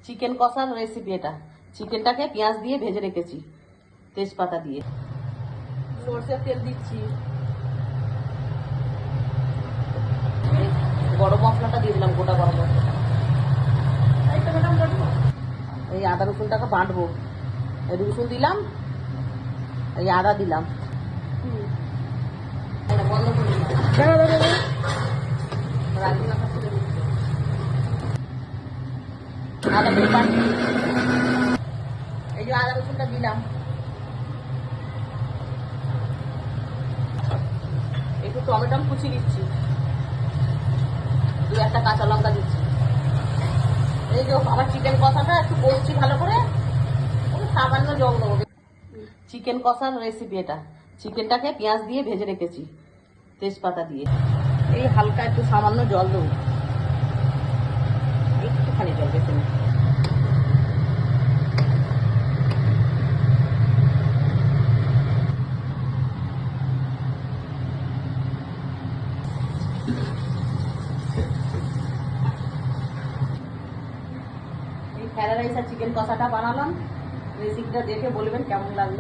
Chicken কষার recipe এটা। চিকেনটাকে পেঁয়াজ দিয়ে ভেজে রেখেছি, তেজপাতা দিয়ে। সরষের তেল দিচ্ছি, গরম মশলাটা দিয়ে দিলাম, গোটা গরম মশলাটা। এই আদা রসুনটাকে বাঁটবো, এই রসুন দিলাম, এই আদা দিলাম, বন্ধ করে দিলাম। আদা বাটি, এই যে আদা রসুনটা দিলাম, একটু টমেটো কুচি দিচ্ছি, দু একটা কাঁচা লঙ্কা দিচ্ছি। এই যে আমার চিকেন কষাটা একটু কষছি ভালো করে, সামান্য জল দেবো। চিকেন কষার রেসিপি এটা। চিকেনটাকে পেঁয়াজ দিয়ে ভেজে রেখেছি, তেজপাতা দিয়ে। এই হালকা একটু সামান্য জল দেবো, একটুখানি জল বেশি না। এই ফ্রাইড রাইস আর চিকেন কষাটা বানালাম, রেসিপিটা দেখে বলবেন কেমন লাগলো।